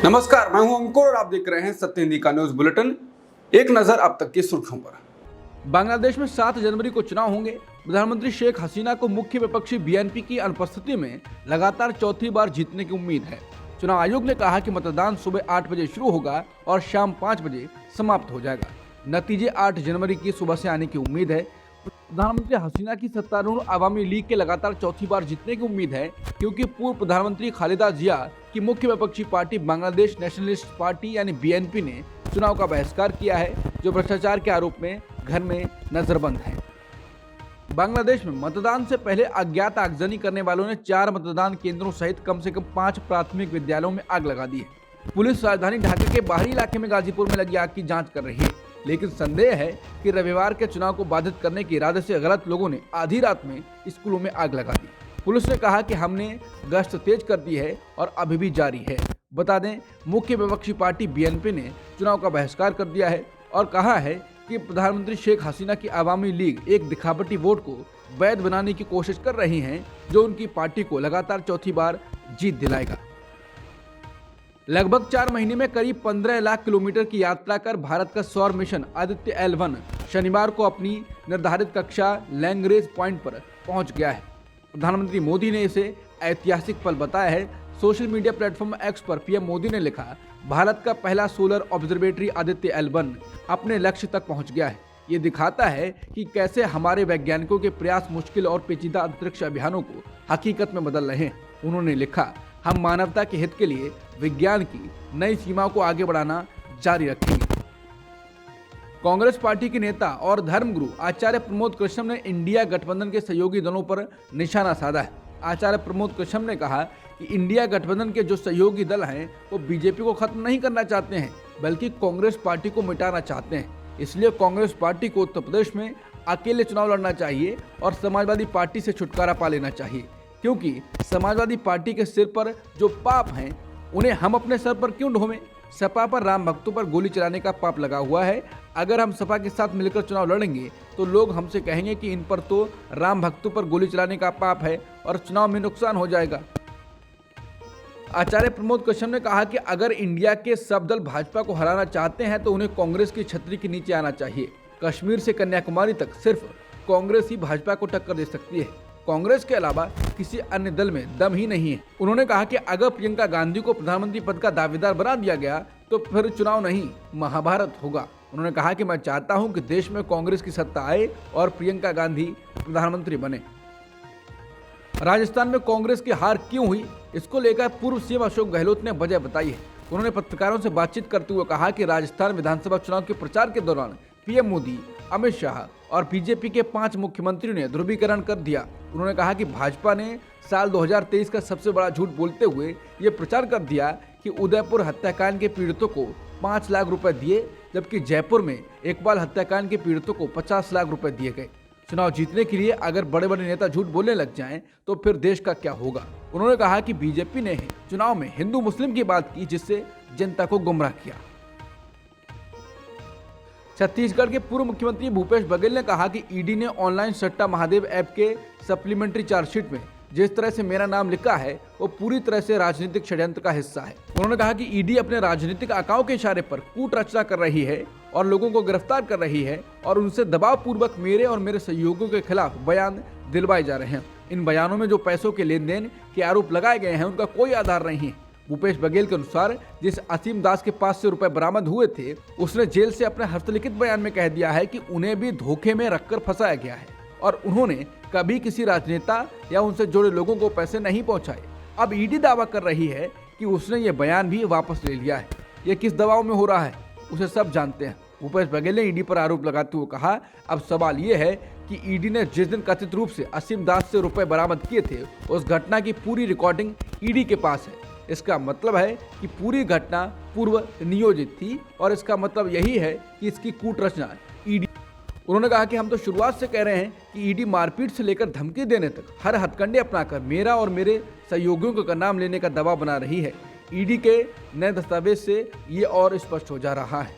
नमस्कार, मैं हूं अंकुर और आप देख रहे हैं सत्य हिंदी का न्यूज बुलेटिन। एक नजर अब तक की सुर्खियों पर। बांग्लादेश में 7 जनवरी को चुनाव होंगे। प्रधानमंत्री शेख हसीना को मुख्य विपक्षी बीएनपी की अनुपस्थिति में लगातार चौथी बार जीतने की उम्मीद है। चुनाव आयोग ने कहा कि मतदान सुबह 8 बजे शुरू होगा और शाम 5 बजे समाप्त हो जाएगा। नतीजे 8 जनवरी की सुबह से आने की उम्मीद है। प्रधानमंत्री हसीना की सत्तारूढ़ अवामी लीग के लगातार चौथी बार जीतने की उम्मीद है, क्योंकि पूर्व प्रधानमंत्री खालिदा जिया की मुख्य विपक्षी पार्टी बांग्लादेश नेशनलिस्ट पार्टी यानी बीएनपी ने चुनाव का बहिष्कार किया है, जो भ्रष्टाचार के आरोप में घर में नजरबंद है। बांग्लादेश में मतदान से पहले अज्ञात आगजनी करने वालों ने 4 मतदान केंद्रों सहित कम से कम 5 प्राथमिक विद्यालयों में आग लगा दी है। पुलिस राजधानी ढाका के बाहरी इलाके में गाजीपुर में लगी आग की जांच कर रही है, लेकिन संदेह है कि रविवार के चुनाव को बाधित करने के इरादे से गलत लोगों ने आधी रात में स्कूलों में आग लगा दी। पुलिस ने कहा कि हमने गश्त तेज कर दी है और अभी भी जारी है। बता दें, मुख्य विपक्षी पार्टी बीएनपी ने चुनाव का बहिष्कार कर दिया है और कहा है कि प्रधानमंत्री शेख हसीना की अवामी लीग एक दिखावटी वोट को वैध बनाने की कोशिश कर रही है, जो उनकी पार्टी को लगातार चौथी बार जीत दिलाएगा। लगभग 4 महीने में करीब 15 लाख किलोमीटर की यात्रा कर भारत का सौर मिशन आदित्य L1 शनिवार को अपनी निर्धारित कक्षा लैंग्रेज पॉइंट पर पहुंच गया है। प्रधानमंत्री मोदी ने इसे ऐतिहासिक पल बताया है। सोशल मीडिया प्लेटफॉर्म एक्स पर पीएम मोदी ने लिखा, भारत का पहला सोलर ऑब्जर्वेटरी आदित्य L1 अपने लक्ष्य तक पहुंच गया है। ये दिखाता है कि कैसे हमारे वैज्ञानिकों के प्रयास मुश्किल और पेचीदा अंतरिक्ष अभियानों को हकीकत में बदल रहे हैं। उन्होंने लिखा, हम मानवता के हित के लिए विज्ञान की नई सीमाओं को आगे बढ़ाना जारी रखेंगे। कांग्रेस पार्टी के नेता और धर्मगुरु आचार्य प्रमोद कृष्णम ने इंडिया गठबंधन के सहयोगी दलों पर निशाना साधा है। आचार्य प्रमोद कृष्णम ने कहा कि इंडिया गठबंधन के जो सहयोगी दल हैं वो बीजेपी को खत्म नहीं करना चाहते हैं, बल्कि कांग्रेस पार्टी को मिटाना चाहते हैं। इसलिए कांग्रेस पार्टी को उत्तर प्रदेश में अकेले चुनाव लड़ना चाहिए और समाजवादी पार्टी से छुटकारा पा लेना चाहिए, क्योंकि समाजवादी पार्टी के सिर पर जो पाप हैं उन्हें हम अपने सर पर क्यों ढोवें। सपा पर राम भक्तों पर गोली चलाने का पाप लगा हुआ है। अगर हम सपा के साथ मिलकर चुनाव लड़ेंगे तो लोग हमसे कहेंगे कि इन पर तो राम भक्तों पर गोली चलाने का पाप है और चुनाव में नुकसान हो जाएगा। आचार्य प्रमोद कृष्णम ने कहा कि अगर इंडिया के सब दल भाजपा को हराना चाहते हैं तो उन्हें कांग्रेस की छतरी के नीचे आना चाहिए। कश्मीर से कन्याकुमारी तक सिर्फ कांग्रेस ही भाजपा को टक्कर दे सकती है। कांग्रेस के अलावा किसी अन्य दल में दम ही नहीं है। उन्होंने कहा कि अगर प्रियंका गांधी को प्रधानमंत्री पद का दावेदार बना दिया गया तो फिर चुनाव नहीं महाभारत होगा। उन्होंने कहा कि मैं चाहता हूं कि देश में कांग्रेस की सत्ता आए और प्रियंका गांधी प्रधानमंत्री बने। राजस्थान में कांग्रेस की हार क्यों हुई, इसको लेकर पूर्व सीएम अशोक गहलोत ने वजह बताई है। उन्होंने पत्रकारों से बातचीत करते हुए कहा कि राजस्थान विधानसभा चुनाव के प्रचार के दौरान पीएम मोदी, अमित शाह और बीजेपी के 5 मुख्यमंत्रियों ने ध्रुवीकरण कर दिया। उन्होंने कहा कि भाजपा ने साल 2023 का सबसे बड़ा झूठ बोलते हुए ये प्रचार कर दिया कि उदयपुर हत्याकांड के पीड़ितों को 5 लाख रुपए दिए, जबकि जयपुर में इकबाल हत्याकांड के पीड़ितों को 50 लाख रुपए दिए गए। चुनाव जीतने के लिए अगर बड़े बड़े नेता झूठ बोलने लग जाएं तो फिर देश का क्या होगा। उन्होंने कहा कि बीजेपी ने चुनाव में हिंदू मुस्लिम की बात की, जिससे जनता को गुमराह किया। छत्तीसगढ़ के पूर्व मुख्यमंत्री भूपेश बघेल ने कहा कि ईडी ने ऑनलाइन सट्टा महादेव ऐप के सप्लीमेंट्री चार्जशीट में जिस तरह से मेरा नाम लिखा है वो पूरी तरह से राजनीतिक षड्यंत्र का हिस्सा है। उन्होंने कहा कि ईडी अपने राजनीतिक आकाओं के इशारे पर कूट रचना कर रही है और लोगों को गिरफ्तार कर रही है और उनसे दबाव पूर्वक मेरे और मेरे सहयोगियों के खिलाफ बयान दिलवाए जा रहे हैं। इन बयानों में जो पैसों के लेन देन के आरोप लगाए गए हैं उनका कोई आधार नहीं है। भूपेश बघेल के अनुसार जिस असीम दास के पास से रुपए बरामद हुए थे उसने जेल से अपने हस्तलिखित बयान में कह दिया है कि उन्हें भी धोखे में रखकर फंसाया गया है और उन्होंने कभी किसी राजनेता या उनसे जुड़े लोगों को पैसे नहीं पहुंचाए। अब ईडी दावा कर रही है कि उसने ये बयान भी वापस ले लिया है। ये किस दबाव में हो रहा है उसे सब जानते हैं। भूपेश बघेल ने ईडी पर आरोप लगाते हुए कहा, अब सवाल ये है कि ईडी ने जिस दिन कथित रूप से असीम दास से रुपए बरामद किए थे उस घटना की पूरी रिकॉर्डिंग ईडी के पास है। इसका मतलब है कि पूरी घटना पूर्व नियोजित थी और इसका मतलब यही है कि इसकी कूट रचना ईडी। उन्होंने कहा कि हम तो शुरुआत से कह रहे हैं कि ईडी मारपीट से लेकर धमकी देने तक हर हथकंडे अपनाकर मेरा और मेरे सहयोगियों का नाम लेने का दबाव बना रही है। ईडी के नए दस्तावेज से ये और स्पष्ट हो जा रहा है।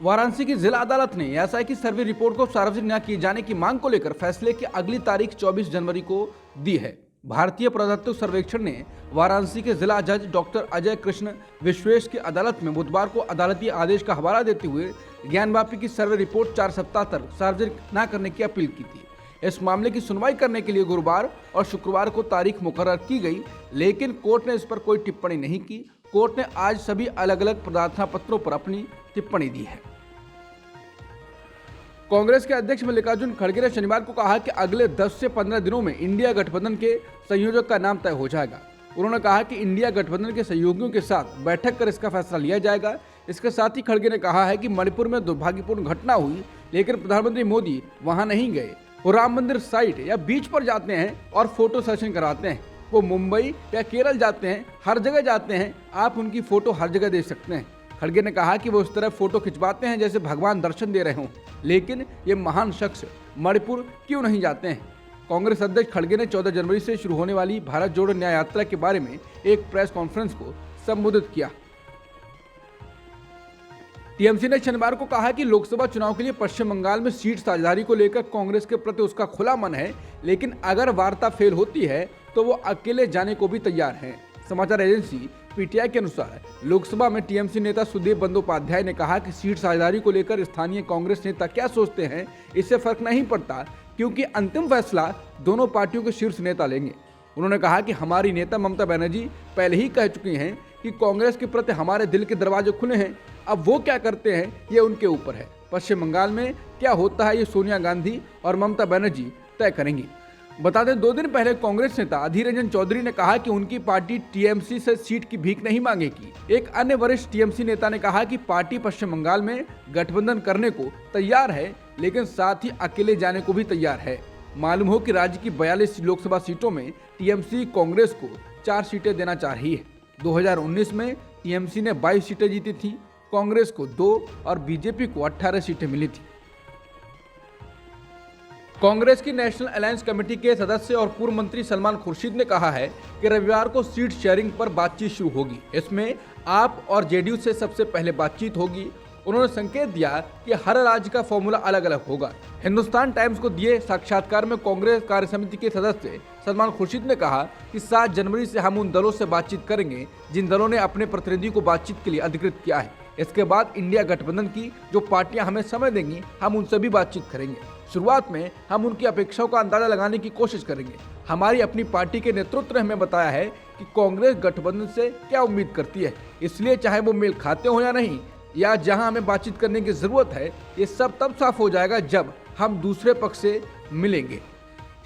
वाराणसी की जिला अदालत ने एएसआई की सर्वे रिपोर्ट को सार्वजनिक न किए जाने की मांग को लेकर फैसले की अगली तारीख 24 जनवरी को दी है। भारतीय पुरातत्व सर्वेक्षण ने वाराणसी के जिला जज डॉक्टर अजय कृष्ण विश्वेश की अदालत में बुधवार को अदालती आदेश का हवाला देते हुए ज्ञानवापी की सर्वे रिपोर्ट 4 सप्ताह तक सार्वजनिक न करने की अपील की थी। इस मामले की सुनवाई करने के लिए गुरुवार और शुक्रवार को तारीख मुकर्रर की गई, लेकिन कोर्ट ने इस पर कोई टिप्पणी नहीं की। कोर्ट ने आज सभी अलग अलग प्रार्थना पत्रों पर अपनी टिप्पणी दी है। कांग्रेस के अध्यक्ष मल्लिकार्जुन खड़गे ने शनिवार को कहा कि अगले 10 से 15 दिनों में इंडिया गठबंधन के संयोजक का नाम तय हो जाएगा। उन्होंने कहा कि इंडिया गठबंधन के सहयोगियों के साथ बैठक कर इसका फैसला लिया जाएगा। इसके साथ ही खड़गे ने कहा है कि मणिपुर में दुर्भाग्यपूर्ण घटना हुई, लेकिन प्रधानमंत्री मोदी वहां नहीं गए। वो राम मंदिर साइट या बीच पर जाते हैं और फोटो सेशन कराते हैं। वो मुंबई या केरल जाते हैं, हर जगह जाते हैं। आप उनकी फोटो हर जगह देख सकते हैं। खड़गे ने कहा कि वो इस तरह फोटो खिंचवाते हैं जैसे भगवान दर्शन दे रहे हों, लेकिन ये महान शख्स मणिपुर क्यों नहीं जाते हैं। कांग्रेस अध्यक्ष खड़गे ने 14 जनवरी से शुरू होने वाली भारत जोड़ो न्याय यात्रा के बारे में एक प्रेस कॉन्फ्रेंस को संबोधित किया। टीएमसी ने शनिवार को कहा कि लोकसभा चुनाव के लिए पश्चिम बंगाल में सीट साझेदारी को लेकर कांग्रेस के प्रति उसका खुला मन है, लेकिन अगर वार्ता फेल होती है तो वो अकेले जाने को भी तैयार हैं। समाचार एजेंसी पीटीआई के अनुसार लोकसभा में टीएमसी नेता सुदीप बंदोपाध्याय ने कहा कि सीट साझेदारी को लेकर स्थानीय कांग्रेस नेता क्या सोचते हैं इससे फर्क नहीं पड़ता, क्योंकि अंतिम फैसला दोनों पार्टियों के शीर्ष नेता लेंगे। उन्होंने कहा कि हमारी नेता ममता बनर्जी पहले ही कह चुकी हैं कि कांग्रेस के प्रति हमारे दिल के दरवाजे खुले हैं। अब वो क्या करते हैं ये उनके ऊपर है। पश्चिम बंगाल में क्या होता है ये सोनिया गांधी और ममता बनर्जी तय करेंगी। बता दें, 2 दिन पहले कांग्रेस नेता अधीर रंजन चौधरी ने कहा कि उनकी पार्टी टीएमसी से सीट की भीख नहीं मांगेगी। एक अन्य वरिष्ठ टीएमसी नेता ने कहा कि पार्टी पश्चिम बंगाल में गठबंधन करने को तैयार है, लेकिन साथ ही अकेले जाने को भी तैयार है। मालूम हो कि राज्य की 42 लोकसभा सीटों में टीएमसी कांग्रेस को 4 सीटें देना चाह रही है। 2019 में टीएमसी ने 22 सीटें जीती थी, कांग्रेस को 2 और बीजेपी को 18 सीटें मिली थी। कांग्रेस की नेशनल अलायंस कमेटी के सदस्य और पूर्व मंत्री सलमान खुर्शीद ने कहा है कि रविवार को सीट शेयरिंग पर बातचीत शुरू होगी। इसमें आप और जेडीयू से सबसे पहले बातचीत होगी। उन्होंने संकेत दिया कि हर राज्य का फॉर्मूला अलग अलग होगा। हिंदुस्तान टाइम्स को दिए साक्षात्कार में कांग्रेस कार्य समिति के सदस्य सलमान खुर्शीद ने कहा कि 7 जनवरी से हम उन दलों से बातचीत करेंगे जिन दलों ने अपने प्रतिनिधि को बातचीत के लिए अधिकृत किया है। इसके बाद इंडिया गठबंधन की जो पार्टियां हमें समय देंगी, हम उनसे भी बातचीत करेंगे। शुरुआत में हम उनकी अपेक्षाओं का अंदाजा लगाने की कोशिश करेंगे। हमारी अपनी पार्टी के नेतृत्व ने हमें बताया है कि कांग्रेस गठबंधन से क्या उम्मीद करती है, इसलिए चाहे वो मेल खाते हो या नहीं, या जहां हमें बातचीत करने की जरूरत है, ये सब तब साफ हो जाएगा जब हम दूसरे पक्ष से मिलेंगे।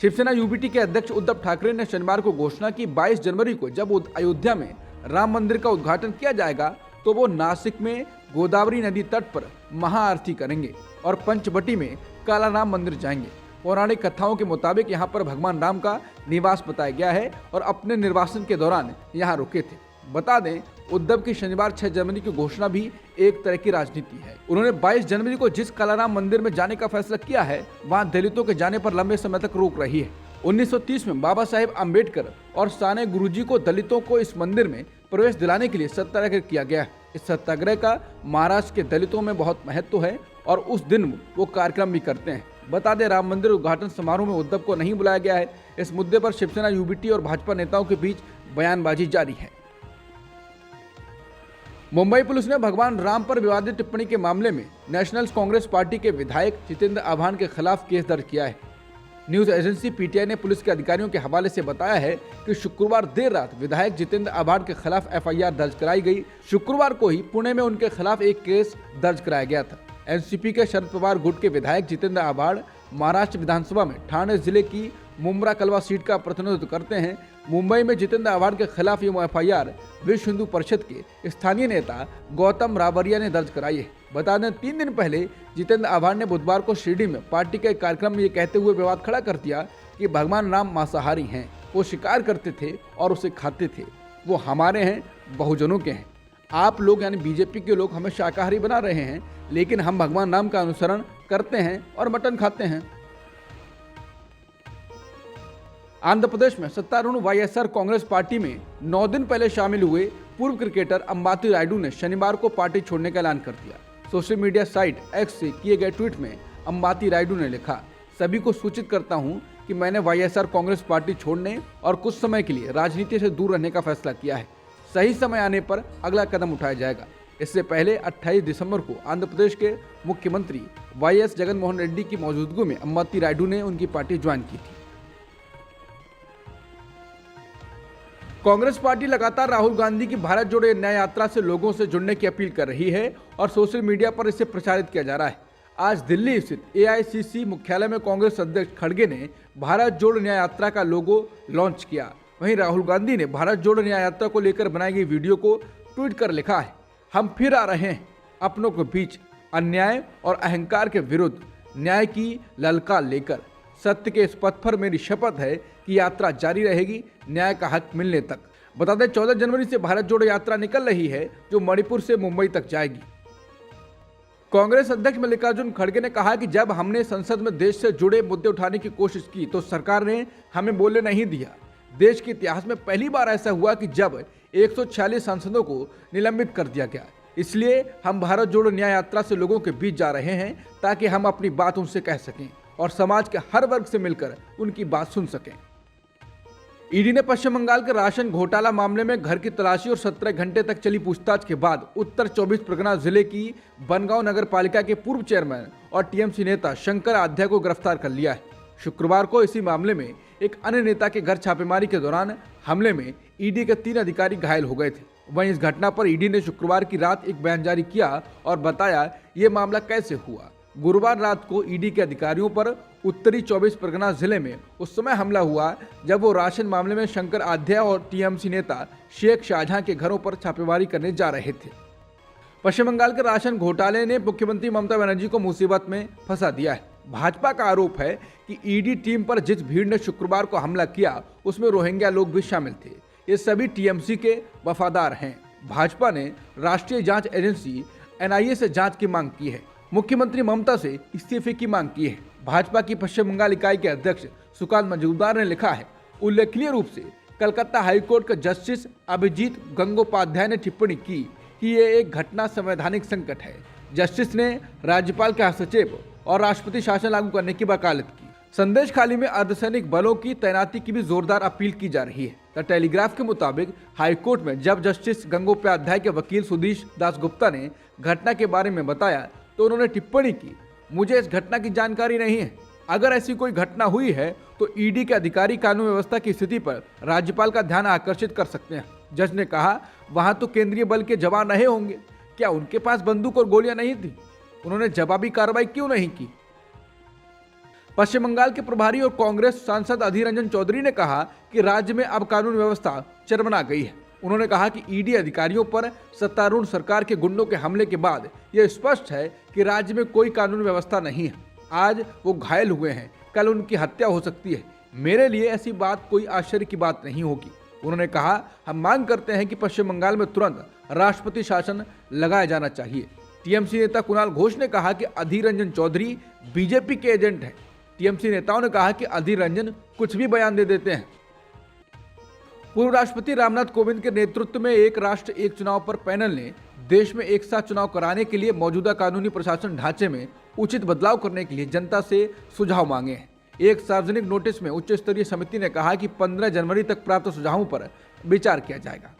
शिवसेना यूबीटी के अध्यक्ष उद्धव ठाकरे ने शनिवार को घोषणा की 22 जनवरी को जब अयोध्या में राम मंदिर का उद्घाटन किया जाएगा तो वो नासिक में गोदावरी नदी तट पर महाआरती करेंगे और पंचवटी में काला राम मंदिर जाएंगे। पौराणिक कथाओं के मुताबिक यहाँ पर भगवान राम का निवास बताया गया है और अपने निर्वासन के दौरान यहाँ रुके थे। बता दें, उद्धव की शनिवार 6 जनवरी की घोषणा भी एक तरह की राजनीति है। उन्होंने 22 जनवरी को जिस कालाराम मंदिर में जाने का फैसला किया है, वहाँ दलितों के जाने पर लंबे समय तक रोक रही है। 1930 में बाबा साहेब आम्बेडकर और साने गुरुजी को दलितों को इस मंदिर में प्रवेश दिलाने के लिए सत्याग्रह किया गया। इस सत्याग्रह का महाराष्ट्र के दलितों में बहुत महत्व है और उस दिन वो कार्यक्रम भी करते हैं। बता दें, राम मंदिर उद्घाटन समारोह में उद्धव को नहीं बुलाया गया है। इस मुद्दे पर शिवसेना यूबीटी और भाजपा नेताओं के बीच बयानबाजी जारी है। मुंबई पुलिस ने भगवान राम पर विवादित टिप्पणी के मामले में नेशनल कांग्रेस पार्टी के विधायक जितेंद्र आभान के खिलाफ केस दर्ज किया है। न्यूज एजेंसी पीटीआई ने पुलिस के अधिकारियों के हवाले से बताया है कि शुक्रवार देर रात विधायक जितेंद्र आभान के खिलाफ एफआईआर दर्ज कराई गई। शुक्रवार को ही पुणे में उनके खिलाफ एक केस दर्ज कराया गया था। एनसीपी के शरद पवार गुट के विधायक जितेंद्र आभान महाराष्ट्र विधानसभा में ठाणे जिले की मुंब्रा कलवा सीट का प्रतिनिधित्व करते हैं। मुंबई में जितेंद्र आभान के खिलाफ ये एफआईआर विश्व हिंदू परिषद के स्थानीय नेता गौतम रावरिया ने दर्ज कराई है। बता दें, 3 दिन पहले जितेंद्र आभान ने बुधवार को शिरडी में पार्टी के कार्यक्रम में ये कहते हुए विवाद खड़ा कर दिया कि भगवान राम मांसाहारी हैं, वो शिकार करते थे और उसे खाते थे, वो हमारे हैं, बहुजनों के हैं। आप लोग यानी बीजेपी के लोग हमें शाकाहारी बना रहे हैं, लेकिन हम भगवान राम का अनुसरण करते हैं और मटन खाते हैं। आंध्र प्रदेश में सत्तारूढ़ वाईएसआर कांग्रेस पार्टी में 9 दिन पहले शामिल हुए पूर्व क्रिकेटर अंबाती रायडू ने शनिवार को पार्टी छोड़ने का ऐलान कर दिया। सोशल मीडिया साइट एक्स से किए गए ट्वीट में अंबाती रायडू ने लिखा, सभी को सूचित करता हूं कि मैंने वाईएसआर कांग्रेस पार्टी छोड़ने और कुछ समय के लिए राजनीति से दूर रहने का फैसला किया है। सही समय आने पर अगला कदम उठाया जाएगा। इससे पहले 28 दिसंबर को आंध्र प्रदेश के मुख्यमंत्री वाईएस जगनमोहन रेड्डी की मौजूदगी में अम्माती रायडू ने उनकी पार्टी ज्वाइन की थी। कांग्रेस पार्टी लगातार राहुल गांधी की भारत जोड़ो न्याय यात्रा से लोगों से जुड़ने की अपील कर रही है और सोशल मीडिया पर इसे प्रचारित किया जा रहा है। आज दिल्ली स्थित एआईसीसी मुख्यालय में कांग्रेस अध्यक्ष खड़गे ने भारत जोड़ो न्याय यात्रा का लोगो लॉन्च किया। वहीं राहुल गांधी ने भारत जोड़ो न्याय यात्रा को लेकर बनाई गई वीडियो को ट्वीट कर लिखा है, हम फिर आ रहे हैं अपनों के बीच, अन्याय और अहंकार के विरुद्ध न्याय की ललकार लेकर। सत्य के इस पथ पर मेरी शपथ है कि यात्रा जारी रहेगी न्याय का हक मिलने तक। बता दें 14 जनवरी से भारत जोड़ो यात्रा निकल रही है जो मणिपुर से मुंबई तक जाएगी। कांग्रेस अध्यक्ष मल्लिकार्जुन खड़गे ने कहा कि जब हमने संसद में देश से जुड़े मुद्दे उठाने की कोशिश की तो सरकार ने हमें बोलने नहीं दिया। देश के इतिहास में पहली बार ऐसा हुआ कि जब 146 सांसदों को निलंबित कर दिया गया। इसलिए हम भारत जोड़ो न्याय यात्रा से लोगों के बीच जा रहे हैं ताकि हम अपनी बात उनसे कह सकें और समाज के हर वर्ग से मिलकर उनकी बात सुन सकें। ईडी ने पश्चिम बंगाल के राशन घोटाला मामले में घर की तलाशी और 17 घंटे तक चली पूछताछ के बाद उत्तर 24 परगना जिले की बनगांव नगर पालिका के पूर्व चेयरमैन और टीएमसी नेता शंकर आध्या को गिरफ्तार कर लिया है। शुक्रवार को इसी मामले में एक अन्य नेता के घर छापेमारी के दौरान हमले में ईडी के 3 अधिकारी घायल हो गए थे। वहीं इस घटना पर ईडी ने शुक्रवार की रात एक बयान जारी किया और बताया ये मामला कैसे हुआ। गुरुवार रात को ईडी के अधिकारियों पर उत्तरी 24 परगना जिले में उस समय हमला हुआ जब वो राशन मामले में शंकर आध्या और टीएमसी नेता शेख शाहजहां के घरों पर छापेमारी करने जा रहे थे। पश्चिम बंगाल के राशन घोटाले ने मुख्यमंत्री ममता बनर्जी को मुसीबत में फंसा दिया है। भाजपा का आरोप है कि ईडी टीम पर जिस भीड़ ने शुक्रवार को हमला किया उसमें रोहिंग्या लोग भी शामिल थे। ये सभी टीएमसी के वफादार हैं। भाजपा ने राष्ट्रीय जांच एजेंसी एनआईए से जांच की मांग की है। मुख्यमंत्री ममता से इस्तीफे की मांग की है। भाजपा की पश्चिम बंगाल इकाई के अध्यक्ष सुकांत मजूमदार ने लिखा है, उल्लेखनीय रूप से कलकत्ता हाईकोर्ट के जस्टिस अभिजीत गंगोपाध्याय ने टिप्पणी की कि ये एक घटना संवैधानिक संकट है। जस्टिस ने राज्यपाल के हस्तक्षेप और राष्ट्रपति शासन लागू करने की वकालत की। संदेश खाली में अर्धसैनिक बलों की तैनाती की भी जोरदार अपील की जा रही है। द टेलीग्राफ के मुताबिक हाईकोर्ट में जब जस्टिस गंगोपाध्याय के वकील सुधीश दास गुप्ता ने घटना के बारे में बताया तो उन्होंने टिप्पणी की, मुझे इस घटना की जानकारी नहीं है। अगर ऐसी कोई घटना हुई है तो ईडी के अधिकारी कानून व्यवस्था की स्थिति पर राज्यपाल का ध्यान आकर्षित कर सकते हैं। जज ने कहा, वहां तो केंद्रीय बल के जवान रहे होंगे, क्या उनके पास बंदूक और गोलियां नहीं थी? उन्होंने जवाबी कार्रवाई क्यों नहीं की? पश्चिम बंगाल के प्रभारी और कांग्रेस सांसद अधीर रंजन चौधरी ने कहा कि राज्य में अब कानून व्यवस्था चरमरा गई है। उन्होंने कहा कि ईडी अधिकारियों पर सत्तारूढ़ सरकार के गुंडों के हमले के बाद यह स्पष्ट है कि राज्य में कोई कानून व्यवस्था नहीं है। आज वो घायल हुए हैं, कल उनकी हत्या हो सकती है। मेरे लिए ऐसी बात कोई आश्चर्य की बात नहीं होगी। उन्होंने कहा, हम मांग करते हैं कि पश्चिम बंगाल में तुरंत राष्ट्रपति शासन लगाया जाना चाहिए। टीएमसी नेता कुणाल घोष ने कहा कि अधीर रंजन चौधरी बीजेपी के एजेंट हैं। टीएमसी नेताओं ने कहा कि अधीर रंजन कुछ भी बयान दे देते हैं। पूर्व राष्ट्रपति रामनाथ कोविंद के नेतृत्व में एक राष्ट्र एक चुनाव पर पैनल ने देश में एक साथ चुनाव कराने के लिए मौजूदा कानूनी प्रशासन ढांचे में उचित बदलाव करने के लिए जनता से सुझाव मांगे हैं। एक सार्वजनिक नोटिस में उच्च स्तरीय समिति ने कहा कि 15 जनवरी तक प्राप्त सुझावों पर विचार किया जाएगा।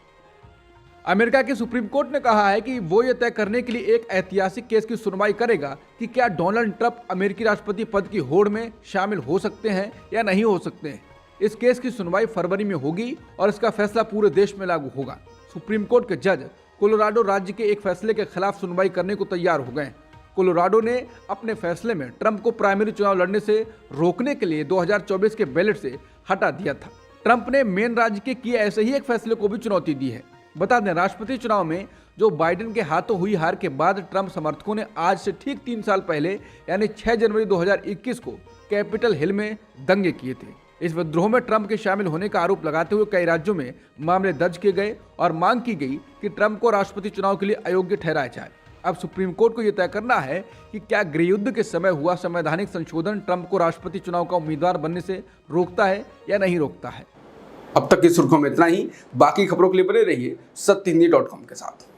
अमेरिका के सुप्रीम कोर्ट ने कहा है कि वो ये तय करने के लिए एक ऐतिहासिक केस की सुनवाई करेगा कि क्या डोनाल्ड ट्रंप अमेरिकी राष्ट्रपति पद की होड़ में शामिल हो सकते हैं या नहीं हो सकते हैं। इस केस की सुनवाई फरवरी में होगी और इसका फैसला पूरे देश में लागू होगा। सुप्रीम कोर्ट के जज कोलोराडो राज्य के एक फैसले के खिलाफ सुनवाई करने को तैयार हो गए। कोलोराडो ने अपने फैसले में ट्रंप को प्राइमरी चुनाव लड़ने से रोकने के लिए 2024 के बैलेट से हटा दिया था। ट्रंप ने मेन राज्य के किए ऐसे ही एक फैसले को भी चुनौती दी है। बता दें, राष्ट्रपति चुनाव में जो बाइडेन के हाथों हुई हार के बाद ट्रंप समर्थकों ने आज से ठीक 3 साल पहले यानी 6 जनवरी 2021 को कैपिटल हिल में दंगे किए थे। इस विद्रोह में ट्रंप के शामिल होने का आरोप लगाते हुए कई राज्यों में मामले दर्ज किए गए और मांग की गई कि ट्रंप को राष्ट्रपति चुनाव के लिए अयोग्य ठहराया जाए। अब सुप्रीम कोर्ट को यह तय करना है कि क्या गृहयुद्ध के समय हुआ संवैधानिक संशोधन ट्रंप को राष्ट्रपति चुनाव का उम्मीदवार बनने से रोकता है या नहीं रोकता है। अब तक की सुर्खियों में इतना ही। बाकी खबरों के लिए बने रहिए सत्यहिंदी.com के साथ।